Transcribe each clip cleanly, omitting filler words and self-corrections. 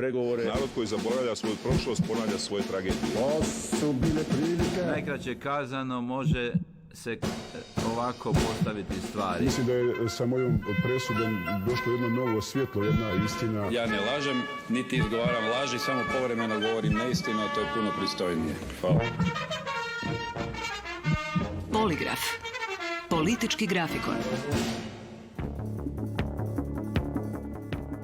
pregovore. Narod koji zaboravlja svoju prošlost ponavlja svoje tragedije. To su bile prilike. Najkraće kazano može se ovako postaviti stvari. Mislim da je sa mojom presudom došlo jedno novo svjetlo, jedna istina. Ja ne lažem, niti izgovaram laži, samo povremeno govorim neistinu, a to je puno pristojnije. Hvala. Poligraf. Politički grafikon.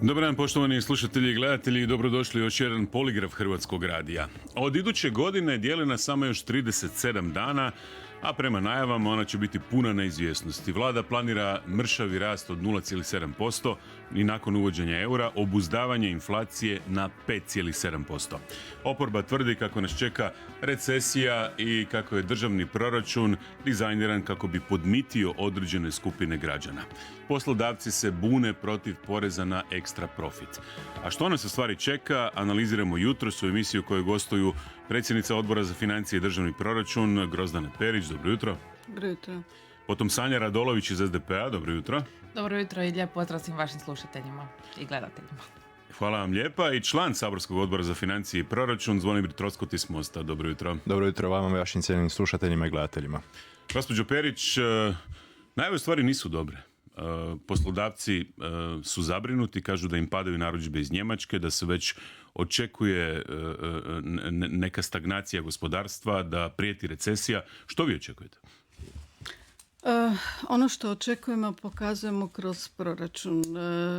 Dobar dan, poštovani slušatelji i gledatelji, dobrodošli u još jedan poligraf Hrvatskog radija. Od iduće godine dijeli nas samo još 37 dana, a prema najavama ona će biti puna neizvjesnosti. Vlada planira mršavi rast od 0,7% i nakon uvođenja eura obuzdavanje inflacije na 5,7%. Oporba tvrdi kako nas čeka recesija i kako je državni proračun dizajniran kako bi podmitio određene skupine građana. Poslodavci se bune protiv poreza na ekstra profit. A što nas u stvari čeka, analiziramo jutros u emisiju koju gostuju predsjednica Odbora za financije i državni proračun Grozdana Perić. Dobro jutro. Dobro jutro. Potom Sanja Radolović iz SDP-a. Dobro jutro. Dobro jutro i lijep pozdrav svim vašim slušateljima i gledateljima. Hvala vam lijepa. I član saborskog Odbora za financije i proračun Zvonimir Troskot iz Mosta. Dobro jutro. Dobro jutro vama i vašim cijenjenim slušateljima i gledateljima. Gospođo Perić, najave stvari nisu dobre. Poslodavci su zabrinuti, kažu da im padaju narudžbe iz Njemačke, da se već očekuje neka stagnacija gospodarstva, da prijeti recesija. Što vi očekujete? Ono što očekujemo pokazujemo kroz proračun.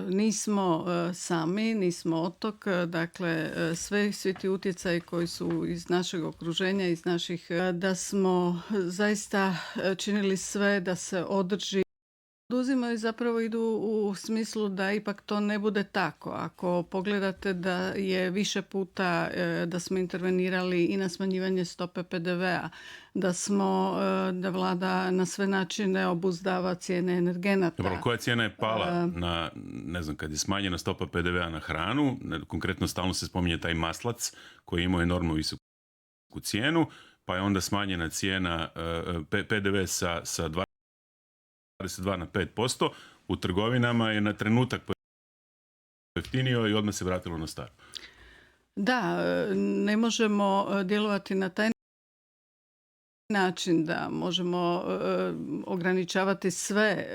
Nismo sami, nismo otok, dakle svi ti utjecaji koji su iz našeg okruženja, iz naših, da smo zaista činili sve da se održi. Poduzimaju zapravo idu u smislu da ipak to ne bude tako. Ako pogledate da je više puta da smo intervenirali i na smanjivanje stope PDV-a, da vlada na sve načine obuzdava cijene energenata. Dobro, koja cijena je pala na, ne znam, kad je smanjena stopa PDV-a na hranu, konkretno stalno se spominje taj maslac koji ima enormno visoku cijenu, pa je onda smanjena cijena PDV sa 22 na 5%, u trgovinama je na trenutak pojeftinio i odmah se vratilo na staro. Da, ne možemo djelovati na taj način da možemo ograničavati sve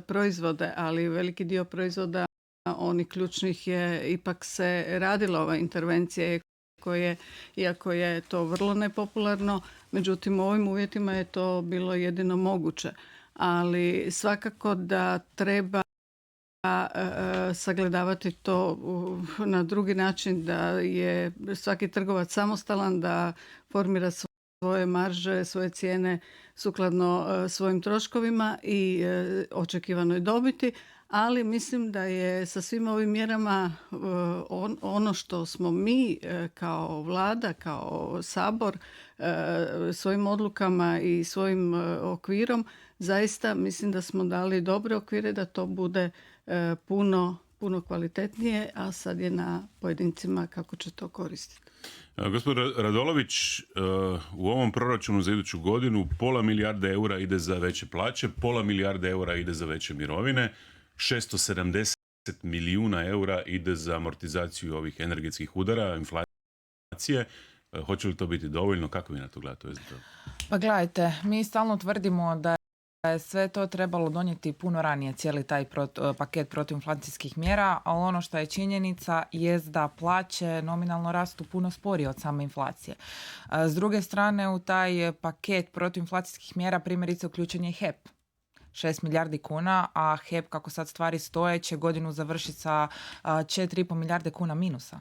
proizvode, ali veliki dio proizvoda, onih ključnih je, ipak se radila ova intervencija koje, iako je to vrlo nepopularno, međutim u ovim uvjetima je to bilo jedino moguće. Ali svakako da treba sagledavati to na drugi način, da je svaki trgovac samostalan, da formira svoje marže, svoje cijene sukladno svojim troškovima i očekivanoj dobiti, ali mislim da je sa svim ovim mjerama ono što smo mi kao vlada, kao sabor svojim odlukama i svojim okvirom, zaista mislim da smo dali dobre okvire da to bude puno kvalitetnije, a sad je na pojedincima kako će to koristiti. Gospodin Radolović, u ovom proračunu za iduću godinu pola milijarde eura ide za veće plaće, pola milijarde eura ide za veće mirovine, 670 milijuna eura ide za amortizaciju ovih energetskih udara, inflacije. Hoće li to biti dovoljno? Kako vi na to gledate? Pa gledajte, mi stalno tvrdimo da je sve to trebalo donijeti puno ranije, cijeli taj paket protuinflacijskih mjera, ali ono što je činjenica jest da plaće nominalno rastu puno sporije od same inflacije. S druge strane, u taj paket protuinflacijskih mjera primjerice uključen je HEP. 6 milijardi kuna, a HEP, kako sad stvari stoje, će godinu završiti sa 4,5 milijarde kuna minusa.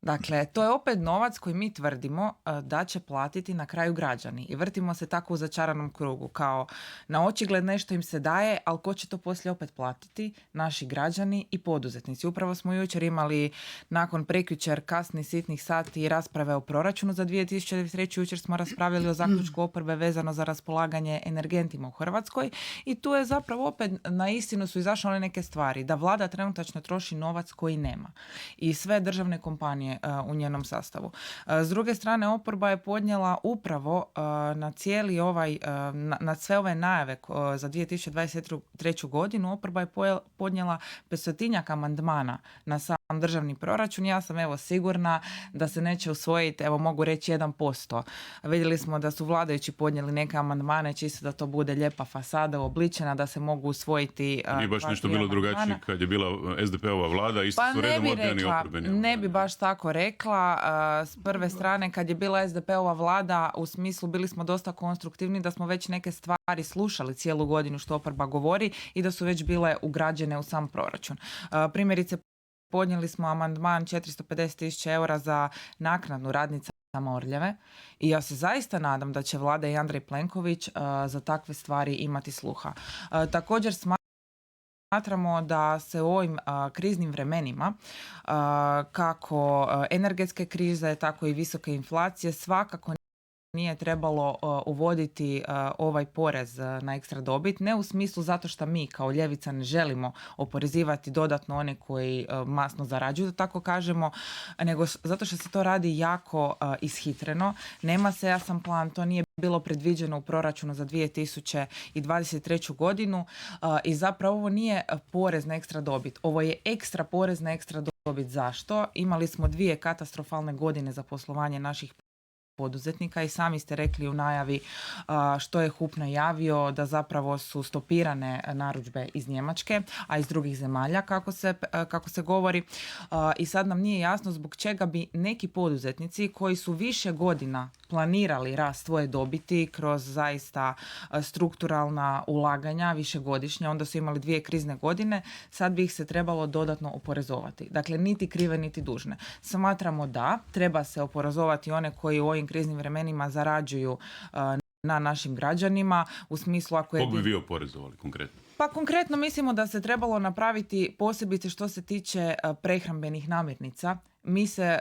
Dakle, to je opet novac koji mi tvrdimo da će platiti na kraju građani. I vrtimo se tako u začaranom krugu, kao na očigled nešto im se daje, ali ko će to poslije opet platiti? Naši građani i poduzetnici. Upravo smo jučer imali, nakon prekjučer kasnih sitnih sati, rasprave o proračunu za 2023. Jučer smo raspravili o zaključku oporbe vezano za raspolaganje energentima u Hrvatskoj i tu je zapravo opet na istinu su izašle neke stvari, da vlada trenutačno troši novac koji nema. I sve državne kompanije u njenom sastavu. S druge strane, oporba je podnijela upravo na cijeli na sve ove najave za 2023. godinu, oporba je podnijela 500-tinjak amandmana na sam državni proračun, ja sam evo sigurna da se neće usvojiti, evo mogu reći 1%. Vidjeli smo da su vladajući podnijeli neke amandmane, čisto da to bude lijepa fasada uobličena, da se mogu usvojiti. Nije baš nešto bilo drugačije kad je bila SDP-ova vlada, isto su redom odbijani oporbeni. Ne bi baš tako rekla. S prve strane, kad je bila SDP-ova vlada, u smislu bili smo dosta konstruktivni, da smo već neke stvari slušali cijelu godinu što oporba govori i da su već bile ugrađene u sam proračun. Primjerice, podnijeli smo amandman 450.000 eura za naknadnu radnicama Orljave i ja se zaista nadam da će vlada i Andrej Plenković za takve stvari imati sluha. Također smatramo da se u ovim kriznim vremenima, kako energetske krize, tako i visoke inflacije, svakako nije trebalo uvoditi ovaj porez na ekstra dobit, ne u smislu zato što mi kao ljevica ne želimo oporezivati dodatno one koji masno zarađuju, da tako kažemo, nego zato što se to radi jako ishitreno. Nema se jasan plan, to nije bilo predviđeno u proračunu za 2023. godinu i zapravo ovo nije porez na ekstra dobit. Ovo je ekstra porez na ekstra dobit. Zašto? Imali smo 2 katastrofalne godine za poslovanje naših poduzetnika i sami ste rekli u najavi što je HUP najavio, da zapravo su stopirane narudžbe iz Njemačke, a iz drugih zemalja kako se govori. I sad nam nije jasno zbog čega bi neki poduzetnici koji su više godina planirali rast svoje dobiti kroz zaista strukturalna ulaganja višegodišnja, onda su imali 2 krizne godine, sad bi ih se trebalo dodatno oporezovati. Dakle, niti krive niti dužne. Smatramo da treba se oporezovati one koji u ovim kriznim vremenima zarađuju na našim građanima, u smislu ako je... Kog bi vi oporezovali konkretno? Pa konkretno mislimo da se trebalo napraviti posebice što se tiče prehrambenih namirnica. Mi se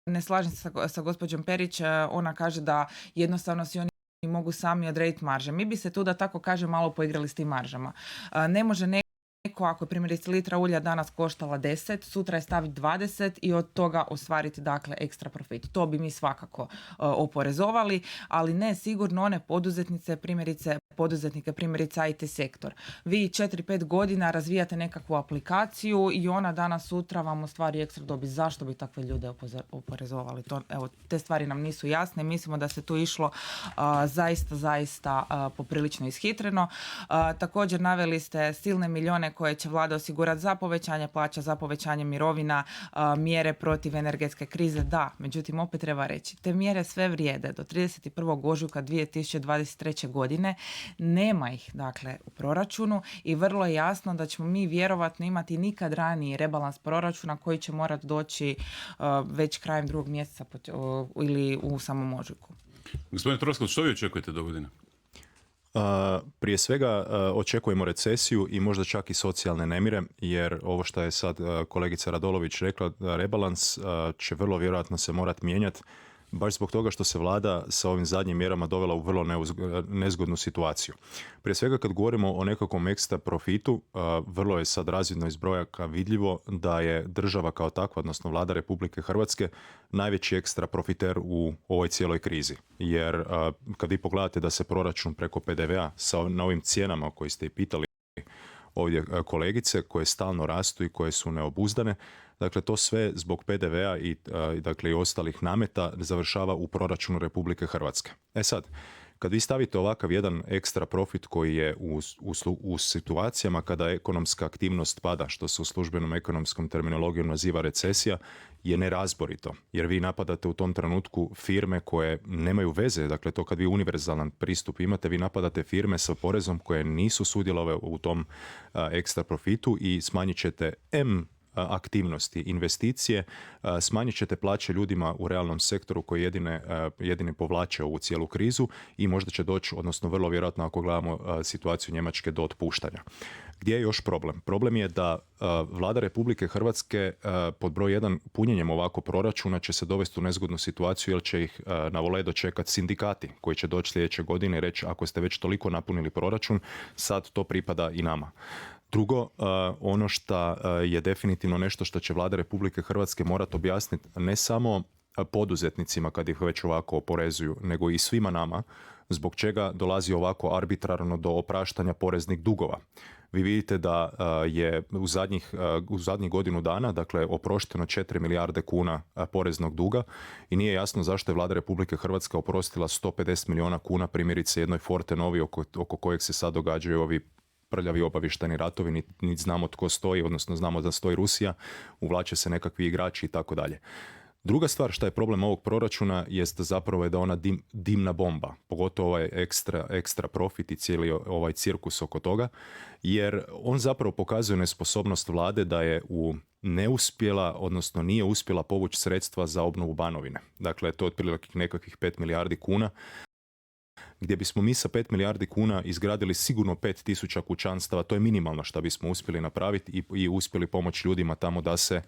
ne slažem se sa gospođom Perić, ona kaže da jednostavno si oni mogu sami odrediti marže. Mi bi se tu, da tako kažem, malo poigrali s tim maržama. Ne može neko, ako je primjerice litra ulja danas koštala 10, sutra je staviti 20 i od toga ostvariti dakle ekstra profit. To bi mi svakako oporezovali, ali ne sigurno one poduzetnike, primjerice IT sektor. Vi 4-5 godina razvijate nekakvu aplikaciju i ona danas sutra vam ostvari ekstra dobit. Zašto bi takve ljude oporezovali? Te stvari nam nisu jasne. Mislimo da se tu išlo zaista poprilično ishitreno. Također naveli ste silne milijone koje će vlada osigurati za povećanje plaća, za povećanje mirovina, mjere protiv energetske krize. Da, međutim opet treba reći, te mjere sve vrijede do 31. ožujka 2023. godine. Nema ih dakle u proračunu i vrlo je jasno da ćemo mi vjerovatno imati nikad raniji rebalans proračuna koji će morati doći već krajem 2. mjeseca ili u samom ožujku. Gospodine Troskot, što vi očekujete do godine? Prije svega očekujemo recesiju i možda čak i socijalne nemire, jer ovo što je sad kolegica Radolović rekla, rebalans će vrlo vjerojatno se morati mijenjati, baš zbog toga što se vlada sa ovim zadnjim mjerama dovela u vrlo nezgodnu situaciju. Prije svega kad govorimo o nekakvom ekstra profitu, vrlo je sad razvidno iz brojaka vidljivo da je država kao takva, odnosno vlada Republike Hrvatske, najveći ekstra profiter u ovoj cijeloj krizi. Jer kad vi pogledate da se proračun preko PDV-a na ovim cijenama koji ste i pitali ovdje kolegice, koje stalno rastu i koje su neobuzdane, dakle to sve zbog PDV-a i dakle i ostalih nameta završava u proračunu Republike Hrvatske. E sad, kad vi stavite ovakav jedan ekstra profit koji je u situacijama kada ekonomska aktivnost pada, što se u službenom ekonomskom terminologijom naziva recesija, je nerazborito. Jer vi napadate u tom trenutku firme koje nemaju veze, dakle to kad vi univerzalan pristup imate, vi napadate firme sa porezom koje nisu sudjelovale u tom ekstra profitu i smanjit ćete aktivnosti, investicije, smanjit ćete plaće ljudima u realnom sektoru koji jedine povlače ovu cijelu krizu i možda će doći, odnosno vrlo vjerojatno ako gledamo situaciju Njemačke, do otpuštanja. Gdje je još problem? Problem je da vlada Republike Hrvatske pod broj 1 punjenjem ovako proračuna će se dovesti u nezgodnu situaciju jer će ih na vole dočekati sindikati koji će doći sljedeće godine i reći ako ste već toliko napunili proračun, sad to pripada i nama. Drugo, ono što je definitivno nešto što će vlada Republike Hrvatske morati objasniti ne samo poduzetnicima kad ih već ovako oporezuju, nego i svima nama, zbog čega dolazi ovako arbitrarno do opraštanja poreznih dugova. Vi vidite da je u zadnjih godinu dana, dakle, oprošteno 4 milijarde kuna poreznog duga i nije jasno zašto je Vlada Republike Hrvatske oprostila 150 milijuna kuna primjerice jednoj Fortenovi oko kojeg se sad događaju ovi prljavi obavještajni ratovi, niti znamo tko stoji, odnosno znamo da stoji Rusija, uvlače se nekakvi igrači i tako dalje. Druga stvar što je problem ovog proračuna jest zapravo je da ona dimna bomba, pogotovo ovaj ekstra profit i cijeli ovaj cirkus oko toga, jer on zapravo pokazuje nesposobnost vlade da je neuspjela, odnosno nije uspjela povući sredstva za obnovu Banovine. Dakle, to je otprilike nekakvih 5 milijardi kuna, gdje bismo mi sa 5 milijardi kuna izgradili sigurno 5.000 kućanstava, to je minimalno što bismo uspjeli napraviti i uspjeli pomoći ljudima tamo da se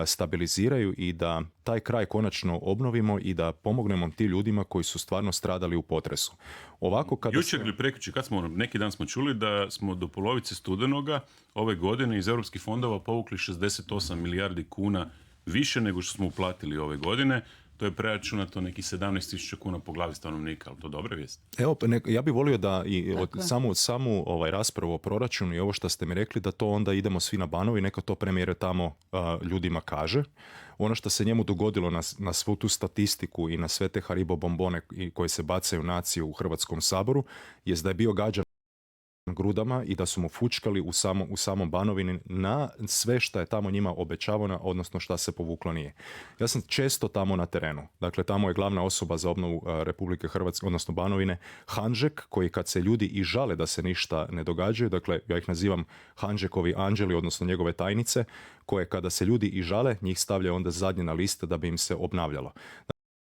stabiliziraju i da taj kraj konačno obnovimo i da pomognemo ti ljudima koji su stvarno stradali u potresu. Ovako kada Jučer ili prekjučer, neki dan smo čuli da smo do polovice studenoga ove godine iz europskih fondova povukli 68 milijardi kuna više nego što smo uplatili ove godine. To je preračunato nekih 17.000 kuna po glavi stanovnika, ali to dobra vijest? Evo, ja bih volio da i samu raspravu o proračunu i ovo što ste mi rekli, da to onda idemo svi na Banovinu i neka to premijer tamo ljudima kaže. Ono što se njemu dogodilo na svu tu statistiku i na sve te Haribo bombone koje se bacaju naciju u Hrvatskom saboru, jest da je bio gađan grudama i da su mu fučkali u samom Banovini na sve što je tamo njima obećavano, odnosno šta se povuklo nije. Ja sam često tamo na terenu. Dakle, tamo je glavna osoba za obnovu Republike Hrvatske, odnosno Banovine, Hanžek, koji kad se ljudi i žale da se ništa ne događaju, dakle, ja ih nazivam Hanžekovi anđeli, odnosno njegove tajnice, koje kada se ljudi i žale, njih stavljaju onda zadnje na liste da bi im se obnavljalo.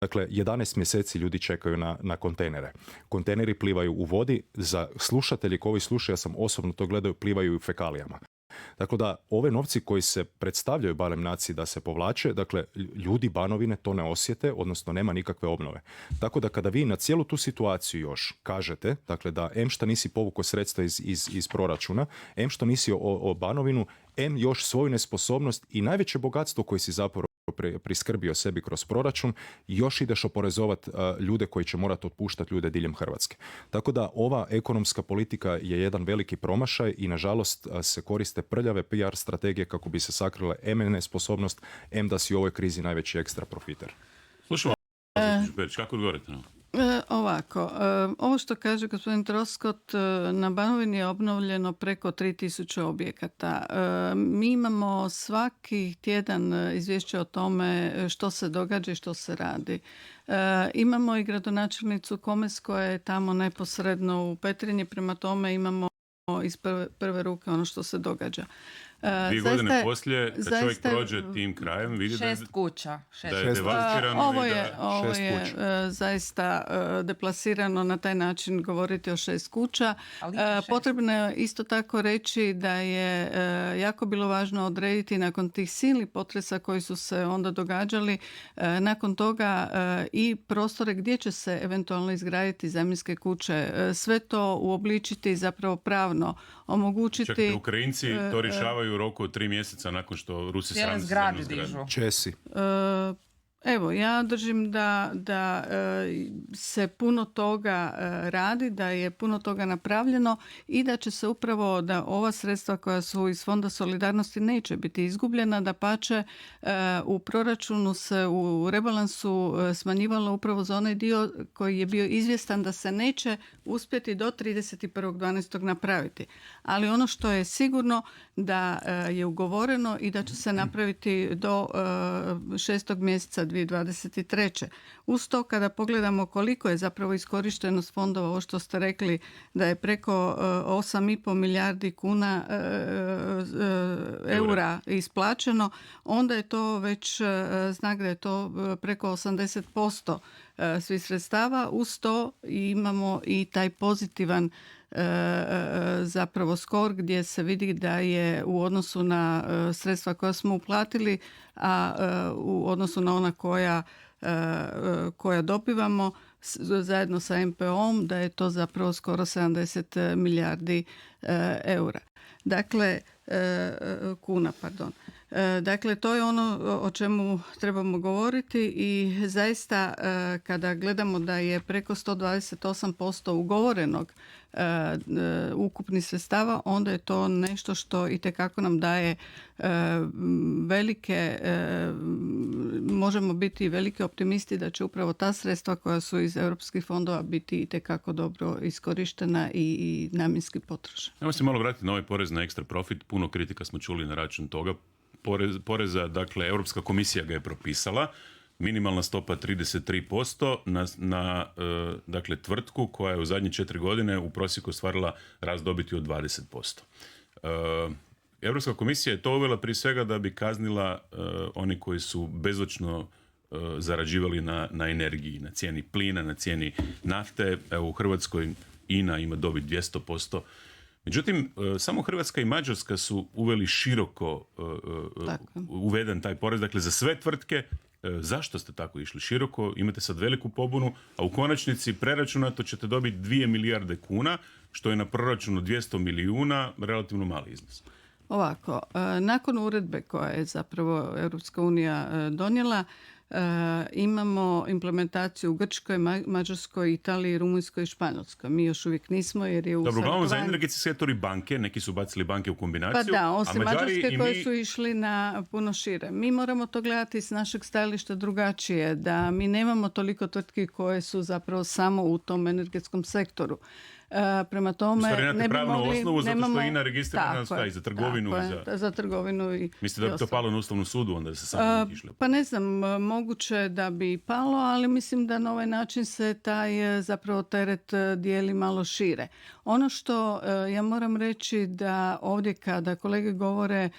Dakle, 11 mjeseci ljudi čekaju na kontejnere. Kontejneri plivaju u vodi, za slušatelji koji slušaju, ja sam osobno to gledao, plivaju u fekalijama. Dakle, da ove novci koji se predstavljaju barem naciji da se povlače, dakle, ljudi Banovine to ne osjete, odnosno nema nikakve obnove. Tako da kada vi na cijelu tu situaciju još kažete, dakle, da em što nisi povukao sredstva iz proračuna, em što nisi o Banovinu, em još svoju nesposobnost i najveće bogatstvo koje si zapravo priskrbio sebi kroz proračun, još ideš oporezovat ljude koji će morati otpuštati ljude diljem Hrvatske. Tako da ova ekonomska politika je jedan veliki promašaj i nažalost se koriste prljave PR strategije kako bi se sakrile nesposobnost, da si u ovoj krizi najveći ekstra profiter. Slušamo, kako odgovorite na ovo? Ovako, ovo što kaže gospodin Troskot, na Banovini je obnovljeno preko 3000 objekata. Mi imamo svaki tjedan izvješće o tome što se događa i što se radi. Imamo i gradonačelnicu Komes koja je tamo neposredno u Petrinji, prema tome imamo iz prve ruke ono što se događa. 2 godine poslije, kad čovjek prođe tim krajem, vidi 6 kuća. Da je devastirano. Ovo je zaista deplasirano na taj način govoriti o 6 kuća. Potrebno je isto tako reći da je jako bilo važno odrediti nakon tih silnih potresa koji su se onda događali, nakon toga i prostore gdje će se eventualno izgraditi zamjenske kuće. Sve to uobličiti zapravo pravno, omogućiti... Čak Ukrajinci to rješavaju u roku od 3 mjeseca nakon što Rusi sami zgradu dižu. Česi. Evo, ja držim da se puno toga radi, da je puno toga napravljeno i da će se upravo, da ova sredstva koja su iz Fonda solidarnosti neće biti izgubljena, dapače u proračunu se u rebalansu smanjivalo upravo za onaj dio koji je bio izvjestan da se neće uspjeti do 31.12. napraviti. Ali ono što je sigurno da je ugovoreno i da će se napraviti do 6. mjeseca 2023. Uz to kada pogledamo koliko je zapravo iskorištenost fondova, ovo što ste rekli da je preko 8,5 milijardi kuna eura isplaćeno, onda je to već znak da je to preko 80% svih sredstava. Uz to imamo i taj pozitivan zapravo skor gdje se vidi da je u odnosu na sredstva koja smo uplatili, a u odnosu na ona koja dobivamo zajedno sa MPO-om, da je to zapravo skoro 70 milijardi eura. Dakle, kuna, pardon. Dakle, to je ono o čemu trebamo govoriti i zaista kada gledamo da je preko 128% ugovorenog ukupnih sredstava, onda je to nešto što itekako nam daje velike, možemo biti veliki optimisti da će upravo ta sredstva koja su iz europskih fondova biti itekako dobro iskorištena i namjenski potrošena. Evo se malo vratiti na ovaj porez na ekstra profit. Puno kritika smo čuli na račun toga poreza. Dakle, Europska komisija ga je propisala. Minimalna stopa 33% na dakle, tvrtku koja je u zadnje 4 godine u prosjeku ostvarila rast dobiti od 20%. Europska komisija je to uvela prije svega da bi kaznila oni koji su bezočno zarađivali na energiji, na cijeni plina, na cijeni nafte. Evo, u Hrvatskoj INA ima dobit 200%. Međutim, samo Hrvatska i Mađarska su uveli široko uveden taj porez, dakle za sve tvrtke. Zašto ste tako išli široko? Imate sad veliku pobunu, a u konačnici preračunato ćete dobiti 2 milijarde kuna, što je na proračunu 200 milijuna, relativno mali iznos. Ovako, nakon uredbe koja je zapravo Europska unija donijela, imamo implementaciju u Grčkoj, Mađarskoj, Italiji, Rumunjskoj i Španjolskoj. Mi još uvijek nismo jer je u Dobro, uglavnom za energetski sektor i banke, neki su bacili banke u kombinaciju. Pa da, osim Mađarske koje mi su išli na puno šire. Mi moramo to gledati s našeg stajališta drugačije, da mi nemamo toliko tvrtki koje su zapravo samo u tom energetskom sektoru. Prema tome ne bi mogli... osnovu zato što je INA registrirana za trgovinu. Za trgovinu i... Mislite da bi to palo na Ustavnom sudu, onda se samo išli? Pa ne znam, moguće da bi palo, ali mislim da na ovaj način se taj zapravo teret dijeli malo šire. Ono što ja moram reći da ovdje kada kolege govore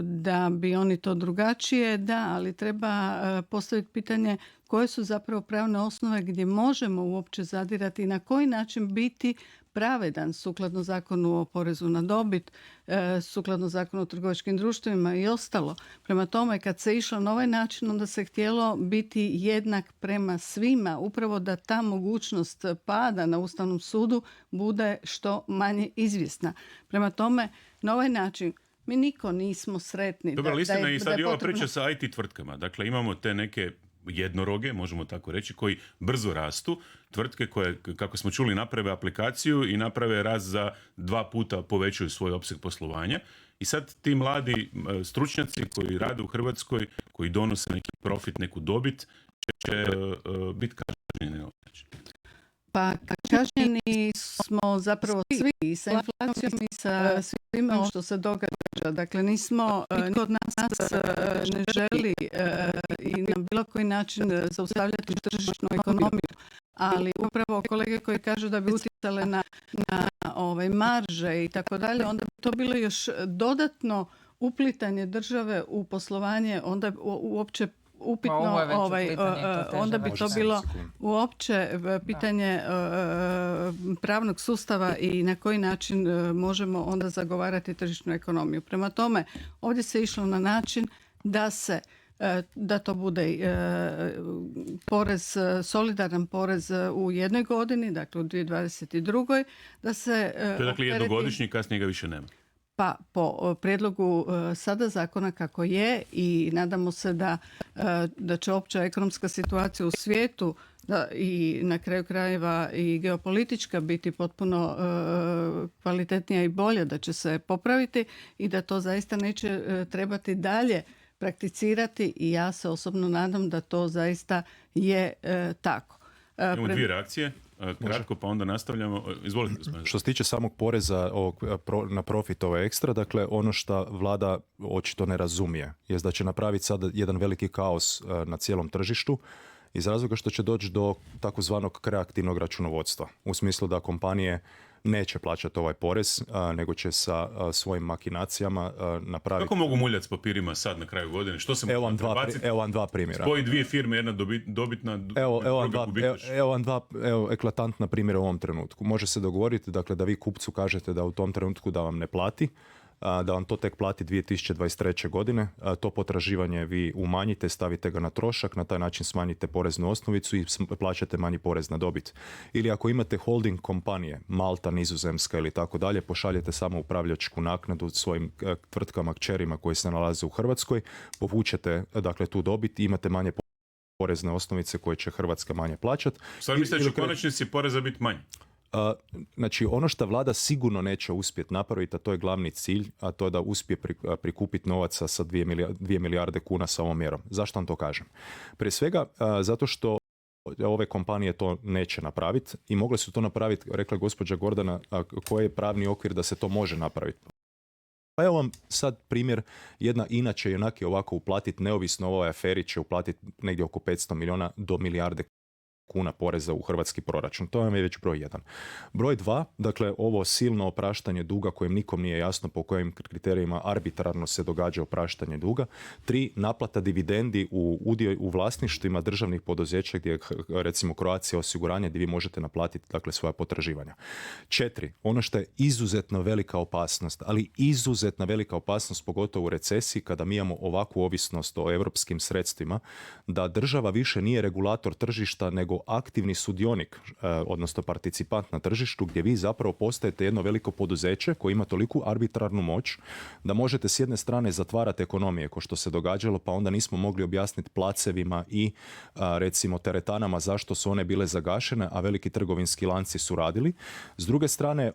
da bi oni to drugačije, da, ali treba postaviti pitanje koje su zapravo pravne osnove gdje možemo uopće zadirati i na koji način biti pravedan sukladno zakonu o porezu na dobit, sukladno zakonu o trgovačkim društvima i ostalo. Prema tome, kad se išlo na ovaj način, onda se htjelo biti jednak prema svima, upravo da ta mogućnost pada na Ustavnom sudu bude što manje izvjesna. Prema tome, na ovaj način mi niko nismo sretni. Dobro, listina i sad je ova priča sa IT tvrtkama. Dakle, imamo te neke jednoroge, možemo tako reći, koji brzo rastu. Tvrtke koje, kako smo čuli, naprave aplikaciju i naprave rast za 2 puta povećaju svoj opseg poslovanja. I sad ti mladi stručnjaci koji rade u Hrvatskoj, koji donose neki profit, neku dobit, će biti kažnjeni na ovaj način. Pa kažnjeni smo zapravo svi i sa inflacijom i sa svime što se događa. Dakle, nismo, niko od nas ne želi i na bilo koji način zaustavljati tržišnu ekonomiju. Ali upravo kolege koji kažu da bi utjecale na marže i tako dalje, onda bi to bilo još dodatno uplitanje države u poslovanje, onda uopće upitno, onda bi to bilo uopće pitanje pravnog sustava i na koji način možemo onda zagovarati tržišnu ekonomiju. Prema tome, ovdje se išlo na način da to bude porez, solidaran porez u jednoj godini, dakle u 2022. Da se to je dakle jednogodišnji, kasnije ga više nema. Pa po prijedlogu sada zakona kako je i nadamo se da će opća ekonomska situacija u svijetu i na kraju krajeva i geopolitička biti potpuno kvalitetnija i bolja, da će se popraviti i da to zaista neće trebati dalje prakticirati i ja se osobno nadam da to zaista je tako. Imamo 2 reakcije. Kratko, pa onda nastavljamo. Izvolite, gospodine. Što se tiče samog poreza na profit ekstra, dakle ono što vlada očito ne razumije je da će napraviti sad jedan veliki kaos na cijelom tržištu iz razloga što će doći do takozvanog kreativnog računovodstva. U smislu da kompanije neće plaćati ovaj porez, nego će sa svojim makinacijama napraviti... Kako mogu muljati s papirima sad na kraju godine? Što se evo vam dva primjera. Spoji 2 firme, jedna dobitna, druga gubitaš. Evo eklatantna primjera u ovom trenutku. Može se dogovoriti dakle, da vi kupcu kažete da u tom trenutku da vam ne plati, da vam to tek plati 2023. godine. To potraživanje vi umanjite, stavite ga na trošak, na taj način smanjite poreznu osnovicu i plaćate manji porez na dobit. Ili ako imate holding kompanije, Malta, Nizozemska ili tako dalje, pošaljete samo upravljačku naknadu svojim tvrtkama, kćerima koji se nalaze u Hrvatskoj, povučete dakle tu dobit i imate manje porezne osnovice koje će Hrvatska manje plaćati. Sad misliš da će u konačnici poreza biti manji? Znači, ono što vlada sigurno neće uspjeti napraviti, a to je glavni cilj, a to je da uspije prikupiti novaca sa 2 milijarde kuna sa ovom mjerom. Zašto vam to kažem? Prije svega, zato što ove kompanije to neće napraviti i mogle su to napraviti, rekla gospođa Gordana, koji je pravni okvir da se to može napraviti. Pa evo vam sad primjer, jedna inače i onak je ovako uplatiti, neovisno o ovoj aferi, će uplatiti negdje oko 500 milijuna do milijarde kuna poreza u hrvatski proračun. To vam je već broj 1. Broj 2, dakle ovo silno opraštanje duga kojem nikom nije jasno po kojim kriterijima arbitrarno se događa opraštanje duga. 3, naplata dividendi u vlasništvima državnih poduzeća gdje je recimo Croatia osiguranje gdje vi možete naplatiti dakle svoja potraživanja. 4, ono što je izuzetno velika opasnost, ali izuzetna velika opasnost pogotovo u recesiji kada mi imamo ovakvu ovisnost o europskim sredstvima, da država više nije regulator tržišta nego aktivni sudionik, odnosno participant na tržištu, gdje vi zapravo postajete jedno veliko poduzeće koje ima toliku arbitrarnu moć da možete s jedne strane zatvarati ekonomije, ko što se događalo, pa onda nismo mogli objasniti placevima i recimo teretanama zašto su one bile zagašene, a veliki trgovinski lanci su radili. S druge strane,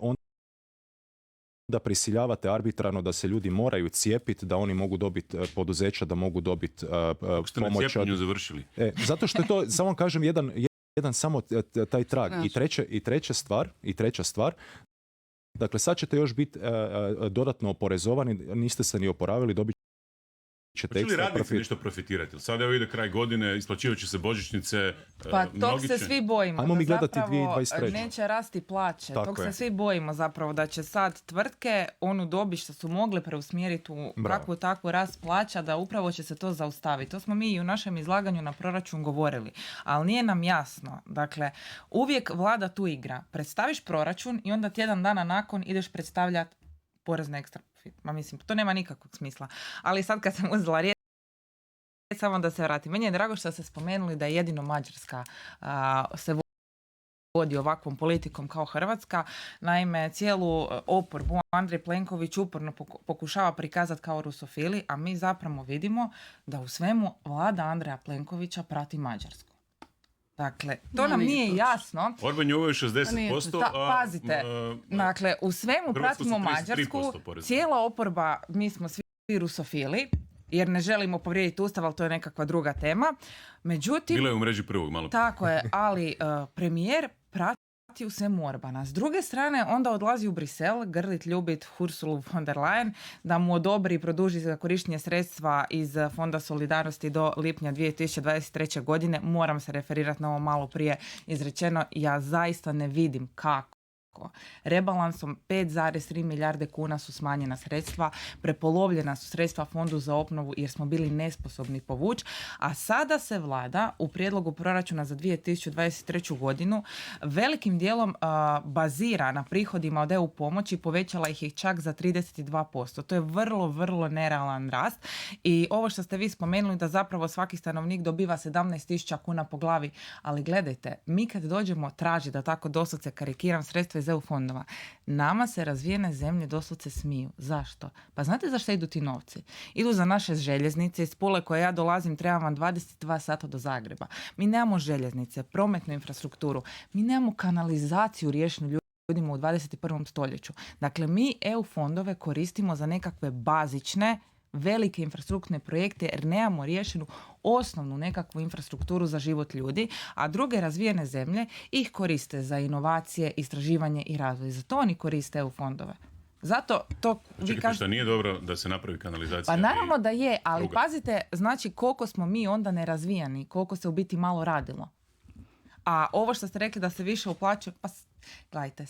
da prisiljavate arbitrarno da se ljudi moraju cijepiti, da oni mogu dobiti poduzeća, da mogu dobiti pomoć. Ste na cijepljenju završili? Zato što je to, samo kažem, jedan samo taj trag. I treća stvar, dakle sad ćete još biti dodatno oporezovani, niste se ni oporavili, dobit ćete ekstra profit. Hoće li radnici nešto profitirati? Sad evo ide kraj godine, isplaćivat će se božićnice. Pa tog se svi bojimo. Ajmo mi gledati zapravo 2023. Neće rasti plaće. Tako Tog je. se svi bojimo zapravo da će sad tvrtke onu dobit što su mogle preusmjeriti u kakvu takvu rast plaća, da upravo će se to zaustaviti. To smo mi i u našem izlaganju na proračun govorili. Ali nije nam jasno. Dakle, uvijek vlada tu igra. Predstaviš proračun i onda tjedan dana nakon ideš predstavljati porez na ekstra profit. Ma mislim, to nema nikakvog smisla. Ali sad kad sam uzela riječ, samo da se vratim. Meni je drago što ste spomenuli da je jedino Mađarska se vodi ovakvom politikom kao Hrvatska. Naime, cijelu oporbu Andrej Plenković uporno pokušava prikazati kao rusofili, a mi zapravo vidimo da u svemu vlada Andreja Plenkovića prati Mađarsku. Dakle, to nam nije jasno. Orban je uveo 60%. Pazite, dakle, u svemu pratimo Mađarsku, cijela oporba, mi smo svi rusofili, jer ne želimo povrijediti ustav, ali to je nekakva druga tema. Međutim, bilo je u mreži prvog malo. Tako je, ali premijer prati u svemu Orbana. S druge strane, onda odlazi u Brisel, grlit, ljubit Ursulu von der Leyen, da mu odobri i produži za korištenje sredstva iz Fonda solidarnosti do lipnja 2023. godine. Moram se referirati na ovo malo prije izrečeno. Ja zaista ne vidim kako. Rebalansom 5,3 milijarde kuna su smanjena sredstva, prepolovljena su sredstva Fondu za obnovu jer smo bili nesposobni povući, a sada se vlada u prijedlogu proračuna za 2023. godinu velikim dijelom bazira na prihodima od EU pomoći, povećala ih je čak za 32%. To je vrlo, vrlo nerealan rast i ovo što ste vi spomenuli da zapravo svaki stanovnik dobiva 17.000 kuna po glavi, ali gledajte, mi kad dođemo traži da tako doslovce karikiram sredstva iz EU fondova, nama se razvijene zemlje doslovce smiju. Zašto? Pa znate zašto idu ti novci? Idu za naše željeznice. Iz Pule koje ja dolazim treba vam 22 sata do Zagreba. Mi nemamo željeznice, prometnu infrastrukturu, mi nemamo kanalizaciju riješenu ljudima u 21. stoljeću. Dakle, mi EU fondove koristimo za nekakve bazične velike infrastrukturne projekte jer nemamo riješenu osnovnu nekakvu infrastrukturu za život ljudi, a druge razvijene zemlje ih koriste za inovacije, istraživanje i razvoj. Zato oni koriste EU fondove. Zato to... Čekajte, što nije dobro da se napravi kanalizacija? Pa naravno da je, ali pazite, znači koliko smo mi onda nerazvijani, koliko se u biti malo radilo. A ovo što ste rekli da se više uplaćuje, pa Gledajte,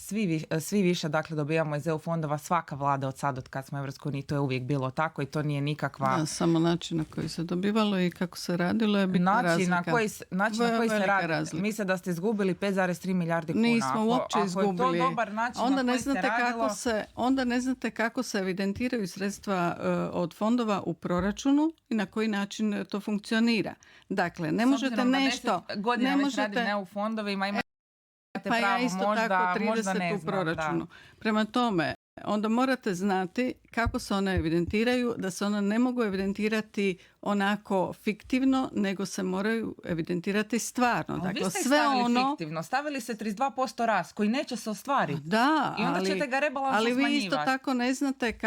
svi više dakle dobijamo iz EU fondova, svaka vlada od sad od kad smo u EU, to je uvijek bilo tako i to nije nikakva... Da, samo način na koji se dobivalo i kako se radilo je bitna razlika. Način na koji se radi. Razlika. Misle da ste izgubili 5,3 milijardi kuna. Nismo uopće izgubili. Ako je to dobar način onda na ne koji se znate radilo... onda ne znate kako se evidentiraju sredstva od fondova u proračunu i na koji način to funkcionira. Dakle, ne možete nešto... Godina već radim ne u fondovima, imate pa pravo, ja isto možda, tako 30 možda ne u znam, proračunu. da. Prema tome, onda morate znati kako se one evidentiraju, da se one ne mogu evidentirati onako fiktivno, nego se moraju evidentirati stvarno. Ali dakle, vi ste sve stavili ono fiktivno, stavili se 32% rast koji neće se ostvariti. Da, i onda ćete ga rebalansom ali vi smanjivati. isto tako ne znate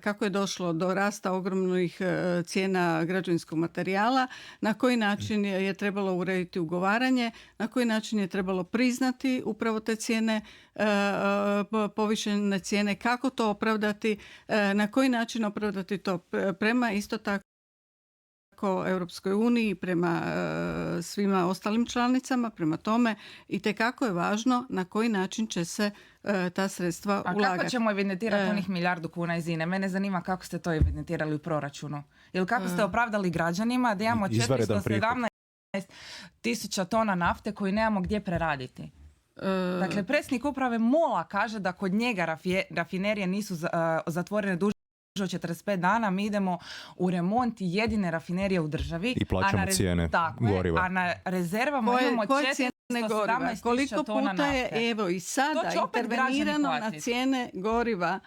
kako je došlo do rasta ogromnih cijena građevinskog materijala, na koji način je trebalo urediti ugovaranje, na koji način je trebalo priznati upravo te cijene, povišene cijene, kako to opravdati, na koji način opravdati to prema isto tako Europskoj uniji, prema svima ostalim članicama. Prema tome itekako je važno na koji način će se ta sredstva ulagati. A kako ćemo evidentirati onih milijardu kuna iz INE? Mene zanima kako ste to evidentirali u proračunu. Ili kako ste opravdali građanima da imamo 417 tisuća tona nafte koju nemamo gdje preraditi? Dakle, predsjednik uprave MOL-a kaže da kod njega rafinerije nisu zatvorene duže od 45 dana, mi idemo u remont jedine rafinerije u državi. I plaćamo cijene goriva. A na rezervama imamo 417 koliko puta je, evo i sada intervenirano na cijene goriva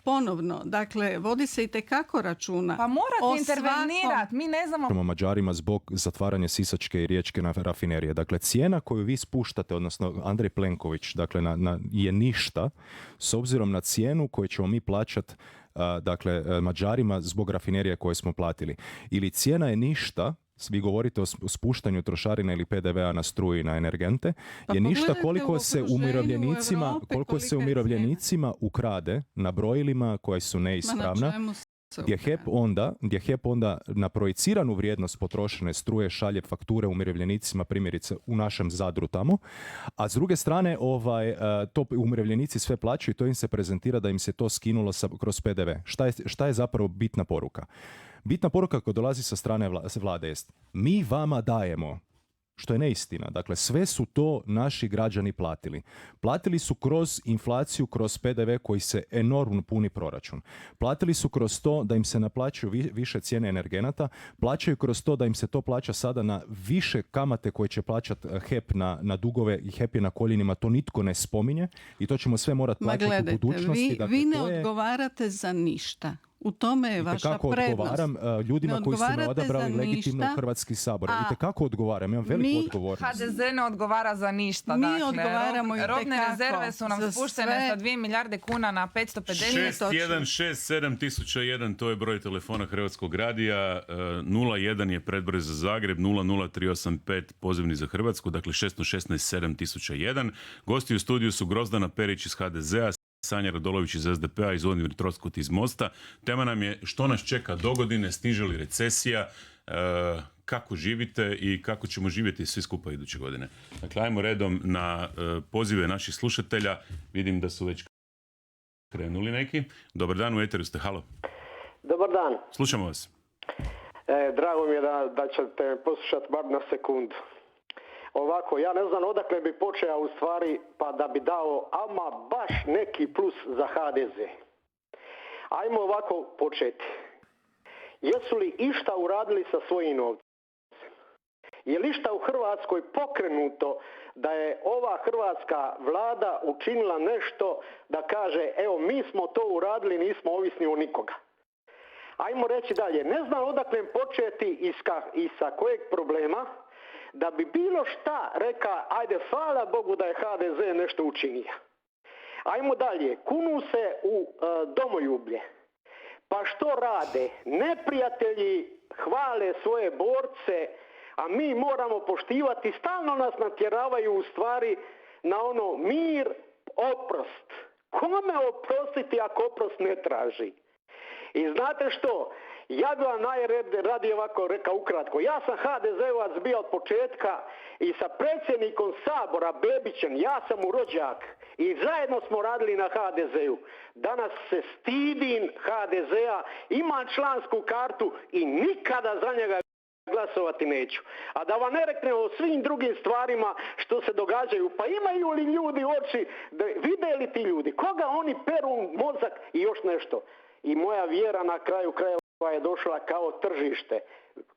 ponovno. Dakle, vodi se itekako računa. Pa morate intervenirati, mi ne znamo... Mađarima zbog zatvaranja Sisačke i Riječke rafinerije. Dakle, cijena koju vi spuštate, odnosno Andrej Plenković, dakle, je ništa s obzirom na cijenu koju ćemo mi plaćati dakle, Mađarima zbog rafinerije koje smo platili. Ili cijena je ništa, vi govorite o spuštanju trošarina ili PDV-a na struju i na energente, je ništa koliko se umirovljenicima ukrade na brojilima koja su neispravna, gdje HEP onda na projiciranu vrijednost potrošene struje šalje fakture umirovljenicima, primjerice u našem Zadru tamo, a s druge strane to umirovljenici sve plaćaju i to im se prezentira da im se to skinulo kroz PDV. Šta je zapravo bitna poruka? Bitna poruka koja dolazi sa strane vlade jest: mi vama dajemo, što je neistina. Dakle, sve su to naši građani platili. Platili su kroz inflaciju, kroz PDV koji se enormno puni proračun. Platili su kroz to da im se naplaćuju više cijene energenata, plaćaju kroz to da im se to plaća sada na više kamate koje će plaćati HEP na dugove i HEP je na koljenima, to nitko ne spominje i to ćemo sve morati plaćati u budućnosti. Vi ne odgovarate za ništa. U tome je vaša prednost. Odgovaram ljudima koji su me odabrali legitimno u Hrvatski sabor. Itekako odgovaram, imam veliku odgovornost. HDZ ne odgovara za ništa. Mi dakle, odgovaramo robne rezerve su nam spuštene sa 2 milijarde kuna na 550. 616701, to je broj telefona Hrvatskog radija, 01 je predbroj za Zagreb, 000385 pozivni za Hrvatsku, dakle 616 7001. Gosti u studiju su Grozdana Perić iz HDZ-a, Sanja Radolović iz SDP-a i Zvonimir Troskot iz Mosta. Tema nam je što nas čeka dogodine, stiže li recesija, kako živite i kako ćemo živjeti svi skupa iduće godine. Dakle, ajmo redom na pozive naših slušatelja. Vidim da su već krenuli neki. Dobar dan, u eteru ste, halo. Dobar dan. Slušamo vas. Drago mi je da ćete poslušati bar na sekundu. Ovako, ja ne znam odakle bi počeo u stvari pa da bi dao ama baš neki plus za HDZ. Ajmo ovako početi. Jesu li išta uradili sa svojim novcem? Je li išta u Hrvatskoj pokrenuto da je ova hrvatska vlada učinila nešto da kaže evo mi smo to uradili, nismo ovisni o nikoga? Ajmo reći dalje. Ne znam odakle početi i sa kojeg problema da bi bilo šta reka, ajde hvala Bogu da je HDZ nešto učinio. Ajmo dalje, kunu se u domoljublje. Pa što rade? Neprijatelji hvale svoje borce, a mi moramo poštivati, stalno nas natjeravaju u stvari na ono mir, oprost. Kome oprostiti ako oprost ne traži? I znate što? Ja bi vam najradije ovako rekao ukratko. Ja sam HDZ-ovac bio od početka i sa predsjednikom Sabora Bebićem, ja sam mu rođak i zajedno smo radili na HDZ-u. Danas se stidim HDZ-a, imam člansku kartu i nikada za njega glasovati neću. A da vam ne reknem o svim drugim stvarima što se događaju, pa imaju li ljudi oči, vide li ti ljudi, koga oni peru mozak i još nešto. I moja vjera na kraju krajeva je došla kao tržište.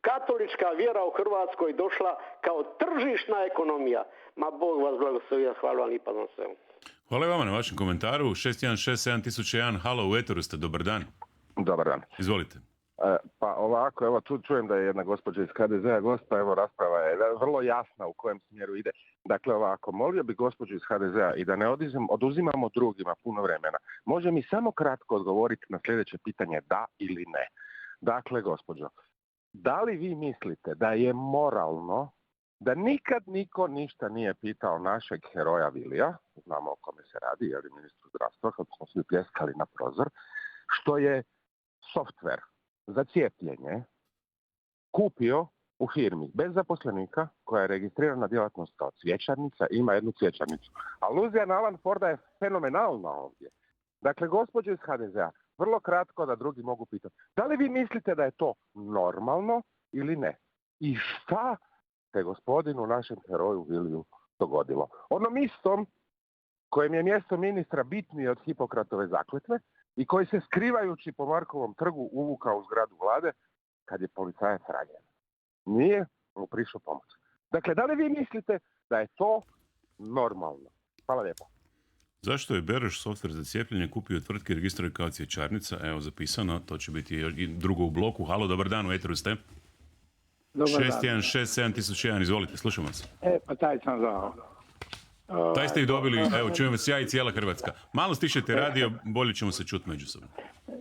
Katolička vjera u Hrvatskoj došla kao tržišna ekonomija. Ma Bog vas blagoslovija, hvala vam lipa na svemu. Hvala i vama na vašem komentaru. 616701, halo, u eteru ste, dobar dan. Dobar dan. Izvolite. Pa ovako, evo čujem da je jedna gospođa iz HDZ-a gosta, evo rasprava je vrlo jasna u kojem smjeru ide. Dakle ovako, molio bi gospođu iz HDZ-a i da ne oduzimamo drugima puno vremena. Može mi samo kratko odgovoriti na sljedeće pitanje, da ili ne. Dakle, gospođo, da li vi mislite da je moralno da nikad niko ništa nije pitao našeg heroja Vilija, znamo o kome se radi, je li ministru zdravstva, kad smo svi pljeskali na prozor, što je softver za cijepljenje kupio u firmi bez zaposlenika koja je registrirana djelatnost kao cvjećarnica i ima jednu cvjećarnicu. Aluzija na Alan Forda je fenomenalna ovdje. Dakle, gospođo iz HDZ-a, vrlo kratko da drugi mogu pitati. Da li vi mislite da je to normalno ili ne? I šta se gospodinu našem heroju Viliju dogodilo? Onom istom kojem je mjesto ministra bitnije od Hipokratove zakletve i koji se skrivajući po Markovom trgu uvukao u zgradu vlade kad je policajac ranjen. Nije mu prišao pomoć. Dakle, da li vi mislite da je to normalno? Hvala lijepo. Zašto je Beroš softver za cijepljenje kupio tvrtke registruje kao cvjećarnica? Evo zapisano, to će biti i drugo u bloku. Halo, dobar dan, u eteru ste. 616701, izvolite, slušam vas. Pa taj sam zvao. Taj ste ih dobili, evo čujem vas ja i cijela Hrvatska. Malo stišete radio, bolje ćemo se čuti međusobno.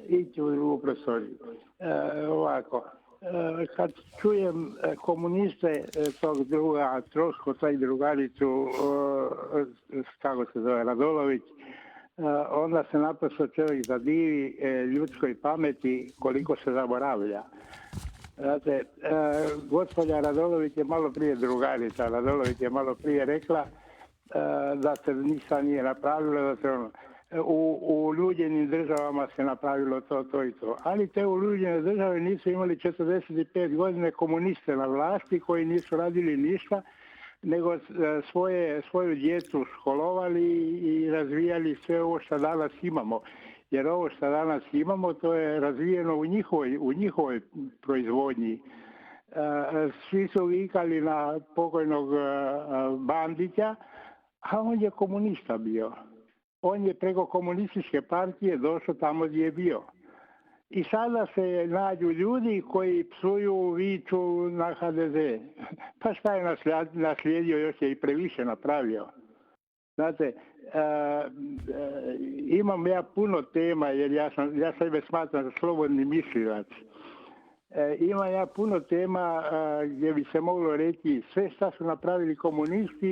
Ići u drugu prostoriju. Ovako, kad čujem komuniste tog druga, Troško, taj drugaricu, kako se zove, Radolović, onda se naprosto čovjek zadivi ljudskoj pameti koliko se zaboravlja. Znate, gospođa Radolović je malo prije drugarica, Radolović je malo prije rekla da se ništa nije napravilo, da se ono, u uljuđenim državama se napravilo to i to. Ali te uljuđene države nisu imali 45 godine komuniste na vlasti koji nisu radili ništa, nego svoju djecu školovali i razvijali sve ovo što danas imamo. Jer ovo što danas imamo, to je razvijeno u njihovoj proizvodnji. Svi su vikali na pokojnog Bandića, a on je komunista bio. On je preko komunističke partije došao tamo gdje je bio. I sada se nađu ljudi koji psuju, viču na HDZ. Pa šta je naslijedio, još je i previše napravio. Znate, imam ja puno tema, jer ja sebe smatram slobodni mislilac. Imam ja puno tema gdje bi se moglo reći sve šta su napravili komunisti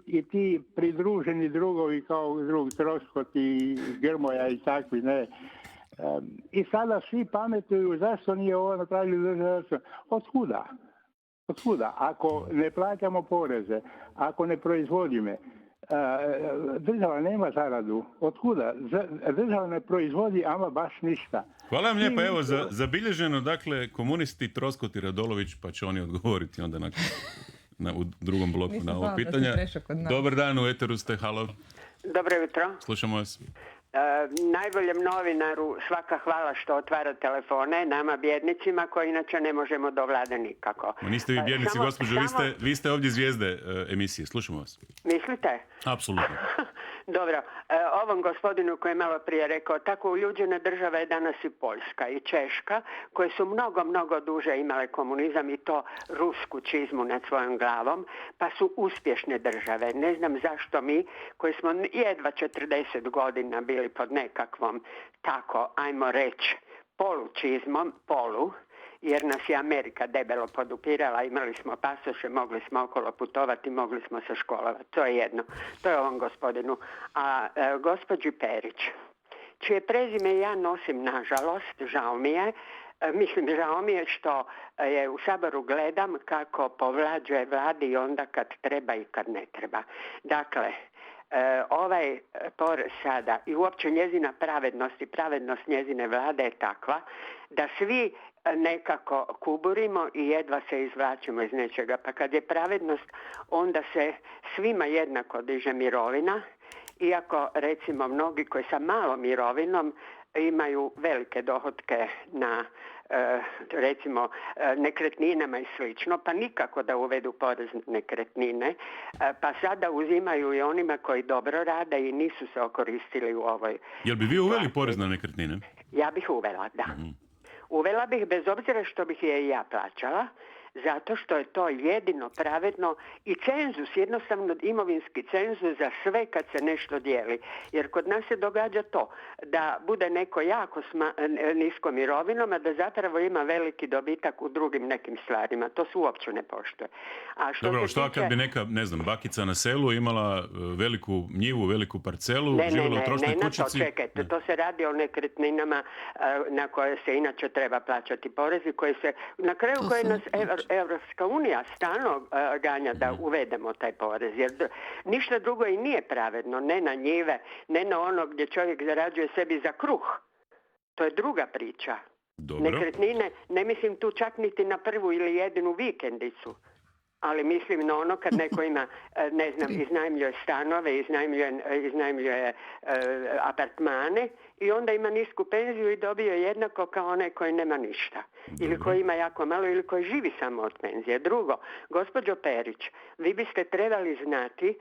i ti pridruženi drugovi kao drug Troškot i Grmoja i takvi, ne. I sada svi pametuju zašto nije ovo napravili država. Otkuda? Ako ne plaćamo poreze, ako ne proizvodimo, država nema zaradu. Otkuda? Država ne proizvodi ama baš ništa. Hvala vam lijepa, evo zabilježeno, dakle, komunisti Troskot i Radolović, pa će oni odgovoriti onda u drugom bloku na ovo pitanje. Dobar dan, u eteru ste, halo. Dobro jutro. Slušamo vas. Najboljem novinaru svaka hvala što otvara telefone nama bjednicima koji inače ne možemo do vlade nikako. Ma niste vi bjednici, gospođo, vi ste ovdje zvijezde emisije, slušamo vas. Mislite? Apsolutno. Dobro, ovom gospodinu koji je malo prije rekao, tako uljuđene države je danas i Poljska i Češka, koje su mnogo duže imale komunizam i to rusku čizmu nad svojom glavom, pa su uspješne države. Ne znam zašto mi, koji smo jedva 40 godina bili pod nekakvom, tako, ajmo reći, polučizmom, jer nas je Amerika debelo podupirala, imali smo pasoše, mogli smo okolo putovati, mogli smo se školovati. To je jedno. To je ovom gospodinu. A gospođi Perić, čije prezime ja nosim, nažalost, žao mi je, mislim, žao mi je što je u Saboru gledam kako povlađuje vladi i onda kad treba i kad ne treba. Dakle, ovaj porez sada i uopće njezina pravednost i pravednost njezine vlade je takva da svi nekako kuburimo i jedva se izvlačimo iz nečega. Pa kad je pravednost, onda se svima jednako diže mirovina, iako recimo mnogi koji sa malom mirovinom imaju velike dohotke na recimo nekretninama i slično, pa nikako da uvedu porez na nekretnine, pa sada uzimaju i onima koji dobro rade i nisu se okoristili u ovoj. Jel bi vi uveli porez na nekretnine? Ja bih uvela, da. Uvela bih bez obzira što bih je i ja plaćala, zato što je to jedino pravedno i cenzus, jednostavno imovinski cenzus za sve kad se nešto dijeli. Jer kod nas se događa to da bude neko jako nisko mirovinom, a da zapravo ima veliki dobitak u drugim nekim stvarima. To se uopće ne poštuje. A što kad bi neka, ne znam, bakica na selu imala veliku njivu, veliku parcelu, živjela u trošnoj kućici? Ne, čekajte, to se radi o nekretninama na koje se inače treba plaćati porezi, koji se, na kraju koje nas Evropska unija stalno ganja da uvedemo taj porez, jer ništa drugo i nije pravedno, ne na njive, ne na ono gdje čovjek zarađuje sebi za kruh. To je druga priča. Dobro. Nekretnine, ne mislim tu čak niti na prvu ili jedinu vikendicu, ali mislim na ono kad neko ima, ne znam, iznajmljuje stanove, iznajmljuje apartmane i onda ima nisku penziju i dobije jednako kao onaj koji nema ništa. Ili koji ima jako malo ili koji živi samo od penzije. Drugo, gospođo Perić, vi biste trebali znati